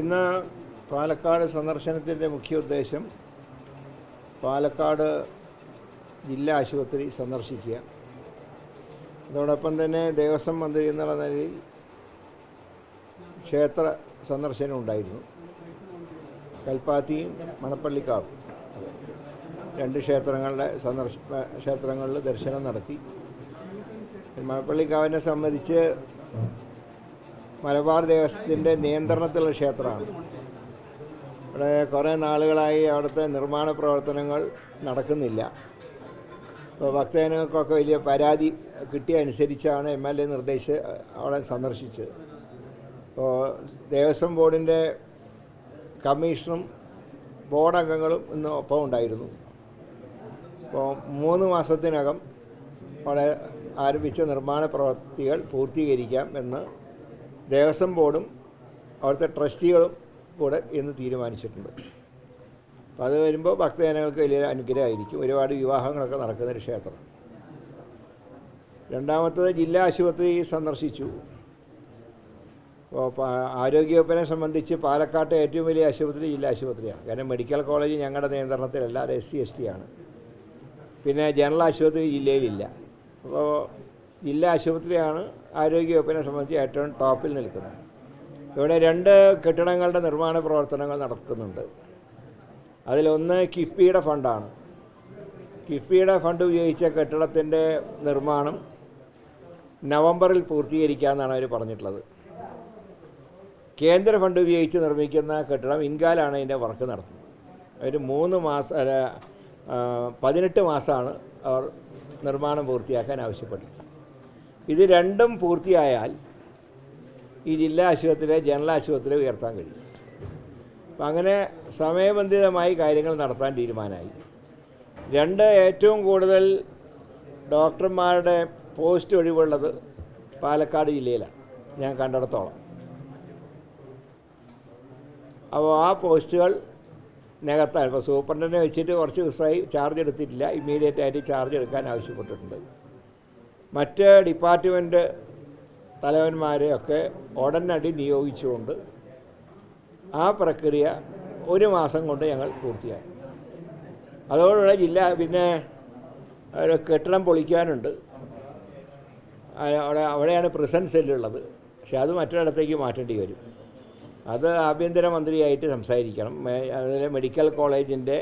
ഇന്ന് പാലക്കാട് സന്ദർശനത്തിൻ്റെ മുഖ്യ ഉദ്ദേശം പാലക്കാട് ജില്ലാ ആശുപത്രി സന്ദർശിക്കുക. അതോടൊപ്പം തന്നെ ദേവസ്വം മന്ത്രി എന്നുള്ള നിലയിൽ ക്ഷേത്ര സന്ദർശനം ഉണ്ടായിരുന്നു. കൽപ്പാത്തിയും മണപ്പള്ളിക്കാവും രണ്ട് ക്ഷേത്രങ്ങളിൽ ദർശനം നടത്തി. മണപ്പള്ളിക്കാവിനെ സംബന്ധിച്ച് മലബാർ ദേവസ്വത്തിൻ്റെ നിയന്ത്രണത്തിലുള്ള ക്ഷേത്രമാണ്. ഇവിടെ കുറേ നാളുകളായി അവിടുത്തെ നിർമ്മാണ പ്രവർത്തനങ്ങൾ നടക്കുന്നില്ല. അപ്പോൾ ഭക്തജനങ്ങൾക്കൊക്കെ വലിയ പരാതി കിട്ടിയ അനുസരിച്ചാണ് MLA നിർദ്ദേശിച്ച് അവിടെ സന്ദർശിച്ചത്. അപ്പോൾ ദേവസ്വം ബോർഡിൻ്റെ കമ്മീഷണറും ബോർഡ് അംഗങ്ങളും ഇന്ന് ഒപ്പം ഉണ്ടായിരുന്നു. അപ്പോൾ 3 മാസത്തിനകം അവിടെ ആരംഭിച്ച നിർമ്മാണ പ്രവൃത്തികൾ പൂർത്തീകരിക്കാം എന്ന് ദേവസ്വം ബോർഡും അവിടുത്തെ ട്രസ്റ്റികളും കൂടെ ഇന്ന് തീരുമാനിച്ചിട്ടുണ്ട്. അപ്പോൾ അത് വരുമ്പോൾ ഭക്തജനങ്ങൾക്ക് വലിയ അനുഗ്രഹമായിരിക്കും. ഒരുപാട് വിവാഹങ്ങളൊക്കെ നടക്കുന്നൊരു ക്ഷേത്രം. രണ്ടാമത്തത് ജില്ലാ ആശുപത്രി സന്ദർശിച്ചു. അപ്പോൾ ആരോഗ്യവകുപ്പിനെ സംബന്ധിച്ച് പാലക്കാട്ടെ ഏറ്റവും വലിയ ആശുപത്രി ജില്ലാ ആശുപത്രിയാണ്. കാരണം മെഡിക്കൽ കോളേജ് ഞങ്ങളുടെ നിയന്ത്രണത്തിലല്ല, അത് SC/ST ആണ്. പിന്നെ ജനറൽ ആശുപത്രി ജില്ലയിലില്ല. അപ്പോൾ ജില്ലാ ആശുപത്രിയാണ് ആരോഗ്യവകുപ്പിനെ സംബന്ധിച്ച് ഏറ്റവും ടോപ്പിൽ നിൽക്കുന്നത്. ഇവിടെ 2 കെട്ടിടങ്ങളുടെ നിർമ്മാണ പ്രവർത്തനങ്ങൾ നടക്കുന്നുണ്ട്. അതിലൊന്ന് കിഫ്ബിയുടെ ഫണ്ടാണ്. കിഫ്ബിയുടെ ഫണ്ട് ഉപയോഗിച്ച കെട്ടിടത്തിൻ്റെ നിർമ്മാണം നവംബറിൽ പൂർത്തീകരിക്കാമെന്നാണ് അവർ പറഞ്ഞിട്ടുള്ളത്. കേന്ദ്ര ഫണ്ട് ഉപയോഗിച്ച് നിർമ്മിക്കുന്ന കെട്ടിടം ഇൻകാലാണ് അതിൻ്റെ വർക്ക് നടത്തുന്നത്. അവർ 18 മാസമാണ് അവർ നിർമ്മാണം പൂർത്തിയാക്കാൻ ആവശ്യപ്പെട്ടത്. ഇത് രണ്ടും പൂർത്തിയായാൽ ഈ ജില്ലാ ആശുപത്രിയെ ജനറൽ ആശുപത്രിയെ ഉയർത്താൻ കഴിയും. അപ്പം അങ്ങനെ സമയബന്ധിതമായി കാര്യങ്ങൾ നടത്താൻ തീരുമാനമായി. 2 ഏറ്റവും കൂടുതൽ ഡോക്ടർമാരുടെ പോസ്റ്റ് ഒഴിവുള്ളത് പാലക്കാട് ജില്ലയിലാണ് ഞാൻ കണ്ടിടത്തോളം. അപ്പോൾ ആ പോസ്റ്റുകൾ നികത്താൻ ഇപ്പോൾ സൂപ്രണ്ടിനെ വെച്ചിട്ട് കുറച്ച് ദിവസമായി ചാർജ് എടുത്തിട്ടില്ല. ഇമ്മീഡിയറ്റായിട്ട് ചാർജ് എടുക്കാൻ ആവശ്യപ്പെട്ടിട്ടുണ്ട്. മറ്റ് ഡിപ്പാർട്ട്മെൻറ്റ് തലവന്മാരെയൊക്കെ ഉടനടി നിയോഗിച്ചുകൊണ്ട് ആ പ്രക്രിയ 1 മാസം കൊണ്ട് ഞങ്ങൾ പൂർത്തിയാക്കി. അതോടുകൂടെ പിന്നെ ഒരു കെട്ടിടം പൊളിക്കാനുണ്ട്. അവിടെയാണ് പ്രിസൺ സെല്ലുള്ളത്. പക്ഷെ അത് മറ്റൊരിടത്തേക്ക് മാറ്റേണ്ടി വരും. അത് ആഭ്യന്തരമന്ത്രിയായിട്ട് സംസാരിക്കണം. അതിലെ മെഡിക്കൽ കോളേജിൻ്റെ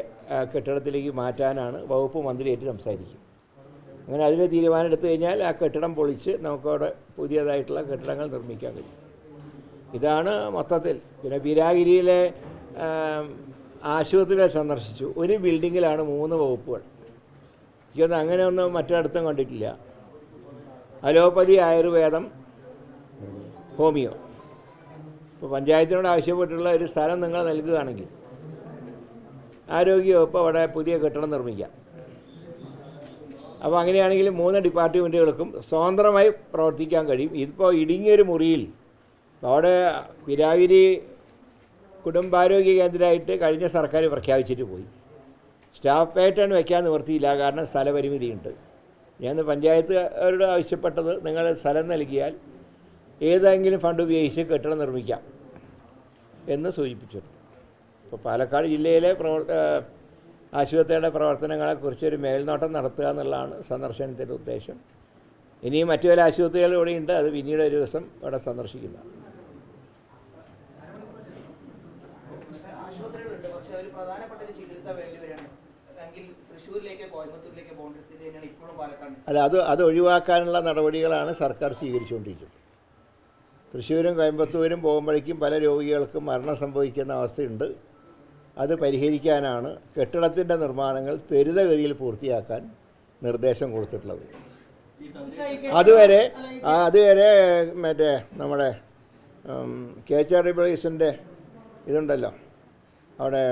കെട്ടിടത്തിലേക്ക് മാറ്റാനാണ് വകുപ്പ് മന്ത്രിയായിട്ട് സംസാരിക്കും. അങ്ങനെ അതിന് തീരുമാനം എടുത്തു കഴിഞ്ഞാൽ ആ കെട്ടിടം പൊളിച്ച് നമുക്കവിടെ പുതിയതായിട്ടുള്ള കെട്ടിടങ്ങൾ നിർമ്മിക്കാൻ കഴിയും. ഇതാണ് മൊത്തത്തിൽ. പിന്നെ ബിരാഗിരിയിലെ ആശുപത്രിയെ സന്ദർശിച്ചു. ഒരു ബിൽഡിങ്ങിലാണ് 3 വകുപ്പുകൾ. എനിക്കൊന്നും അങ്ങനെയൊന്നും മറ്റിടത്തും കണ്ടിട്ടില്ല. അലോപ്പതി, ആയുർവേദം, ഹോമിയോ. ഇപ്പോൾ പഞ്ചായത്തിനോട് ആവശ്യപ്പെട്ടുള്ള ഒരു സ്ഥലം നിങ്ങൾ നൽകുകയാണെങ്കിൽ ആരോഗ്യവകുപ്പ് അവിടെ പുതിയ കെട്ടിടം നിർമ്മിക്കാം. അപ്പോൾ അങ്ങനെയാണെങ്കിൽ 3 ഡിപ്പാർട്ട്മെൻറ്റുകൾക്കും സ്വതന്ത്രമായി പ്രവർത്തിക്കാൻ കഴിയും. ഇതിപ്പോൾ ഇടുങ്ങിയൊരു മുറിയിൽ അവിടെ വിരാഗിരി കുടുംബാരോഗ്യ കേന്ദ്രമായിട്ട് കഴിഞ്ഞ സർക്കാർ പ്രഖ്യാപിച്ചിട്ട് പോയി. സ്റ്റാഫ് പാറ്റേൺ വയ്ക്കാൻ നിവൃത്തിയില്ല, കാരണം സ്ഥലപരിമിതിയുണ്ട്. ഞാൻ പഞ്ചായത്തുകാരോട് ആവശ്യപ്പെട്ടത് നിങ്ങൾ സ്ഥലം നൽകിയാൽ ഏതെങ്കിലും ഫണ്ട് ഉപയോഗിച്ച് കെട്ടിടം നിർമ്മിക്കാം എന്ന് സൂചിപ്പിച്ചിട്ടുണ്ട്. ഇപ്പോൾ പാലക്കാട് ജില്ലയിലെ ആശുപത്രിയുടെ പ്രവർത്തനങ്ങളെക്കുറിച്ച് ഒരു മേൽനോട്ടം നടത്തുക എന്നുള്ളതാണ് സന്ദർശനത്തിൻ്റെ ഉദ്ദേശം. ഇനിയും മറ്റു പല ആശുപത്രികൾ ഇവിടെയുണ്ട്. അത് പിന്നീട് ഒരു ദിവസം ഇവിടെ സന്ദർശിക്കുന്നതാണ്. അല്ല, അത് ഒഴിവാക്കാനുള്ള നടപടികളാണ് സർക്കാർ സ്വീകരിച്ചുകൊണ്ടിരിക്കുന്നത്. തൃശ്ശൂരും കോയമ്പത്തൂരും പോകുമ്പോഴേക്കും പല രോഗികൾക്കും മരണം സംഭവിക്കുന്ന അവസ്ഥയുണ്ട്. അത് പരിഹരിക്കാനാണ് കെട്ടിടത്തിൻ്റെ നിർമ്മാണങ്ങൾ ത്വരിതഗതിയിൽ പൂർത്തിയാക്കാൻ നിർദ്ദേശം കൊടുത്തിട്ടുള്ളത്. അതുവരെ മറ്റേ നമ്മുടെ KHRWസിൻ്റെ ഇതുണ്ടല്ലോ, അവിടെ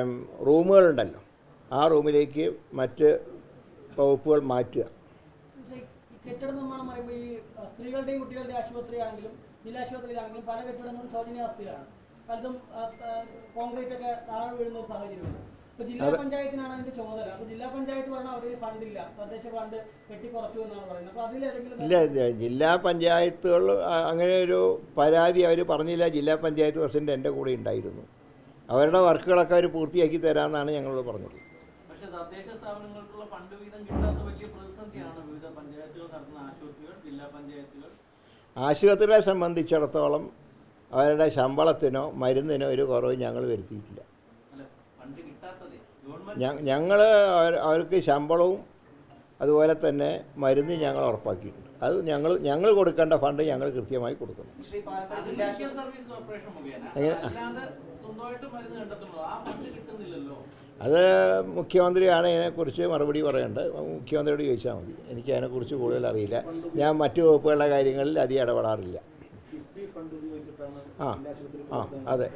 റൂമുകളുണ്ടല്ലോ, ആ റൂമിലേക്ക് മറ്റ് വകുപ്പുകൾ മാറ്റുക. കെട്ടിട നിർമ്മാണം പറയുമ്പോൾ ഈ സ്ത്രീകളുടെയും കുട്ടികളുടെയും ആശുപത്രിയാണെങ്കിലും ജില്ലാ ആശുപത്രിയിലാണെങ്കിലും പല കെട്ടിടങ്ങളും ശോചനീയാവസ്ഥയിലാണ്. പലതും കോൺക്രീറ്റ് ഒക്കെ താഴെ വീഴുന്ന ഒരു സാഹചര്യമുണ്ട്. ഇപ്പോൾ ജില്ലാ പഞ്ചായത്തിനാണ് അതിന്റെ ചുമതല. അപ്പോൾ ജില്ലാ പഞ്ചായത്ത് പറഞ്ഞാൽ അവരിൽ ഫണ്ടില്ല, തദ്ദേശ ഫണ്ട് വെട്ടിക്കുറച്ചു എന്നാണ് പറയുന്നത്. അപ്പോൾ അതിലേതെങ്കിലും ഇല്ല, ജില്ലാ പഞ്ചായത്തുകൾ അങ്ങനെ ഒരു പരാതി അവർ പറഞ്ഞില്ല. ജില്ലാ പഞ്ചായത്ത് പ്രസിഡന്റ് എൻ്റെ കൂടെ ഉണ്ടായിരുന്നു. അവരുടെ വർക്കുകളൊക്കെ അവർ പൂർത്തിയാക്കി തരാമെന്നാണ് ഞങ്ങളോട് പറഞ്ഞത്. പക്ഷേ തദ്ദേശ സ്ഥാപനങ്ങൾക്കുള്ള ഫണ്ട് വീതം കിട്ടാത്ത വലിയ പ്രതിസന്ധിയാണ് വിവിധ പഞ്ചായത്തുകൾ നടത്തുന്ന ആശുപത്രികൾ, ജില്ലാ പഞ്ചായത്തുകൾ. ആശുപത്രികളെ സംബന്ധിച്ചിടത്തോളം അവരുടെ ശമ്പളത്തിനോ മരുന്നിനോ ഒരു കുറവ് ഞങ്ങൾ വരുത്തിയിട്ടില്ല. ഞങ്ങൾ അവർക്ക് ശമ്പളവും അതുപോലെ തന്നെ മരുന്ന് ഞങ്ങൾ ഉറപ്പാക്കിയിട്ടുണ്ട്. അത് ഞങ്ങൾ കൊടുക്കേണ്ട ഫണ്ട് ഞങ്ങൾ കൃത്യമായി കൊടുക്കുന്നു. അത് മുഖ്യമന്ത്രിയാണ് ഇതിനെക്കുറിച്ച് മറുപടി പറയേണ്ടത്. മുഖ്യമന്ത്രിയോട് ചോദിച്ചാൽ മതി. എനിക്ക് അതിനെക്കുറിച്ച് കൂടുതൽ അറിയില്ല. ഞാൻ മറ്റു വകുപ്പുകളുടെ കാര്യങ്ങളിൽ അധികം ഇടപെടാറില്ല. അതെ,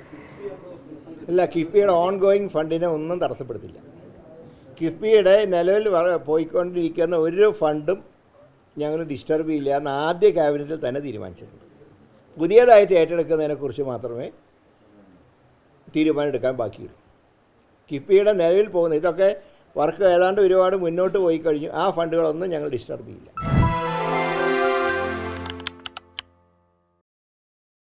ഇല്ല, കിഫ്ബിയുടെ ഓൺ ഗോയിങ് ഫണ്ടിനെ ഒന്നും തടസ്സപ്പെടുത്തില്ല. കിഫ്ബിയുടെ നിലവിൽ പോയിക്കൊണ്ടിരിക്കുന്ന ഒരു ഫണ്ടും ഞങ്ങൾ ഡിസ്റ്റർബ് ചെയ്യില്ല എന്ന് ആദ്യ ക്യാബിനറ്റിൽ തന്നെ തീരുമാനിച്ചിട്ടുണ്ട്. പുതിയതായിട്ട് ഏറ്റെടുക്കുന്നതിനെക്കുറിച്ച് മാത്രമേ തീരുമാനം എടുക്കാൻ ബാക്കിയുള്ളൂ. കിഫ്ബിയുടെ നിലവിൽ പോകുന്ന ഇതൊക്കെ വർക്ക് ഏതാണ്ട് ഒരുപാട് മുന്നോട്ട് പോയി കഴിഞ്ഞു. ആ ഫണ്ടുകളൊന്നും ഞങ്ങൾ ഡിസ്റ്റർബ് ചെയ്യില്ല.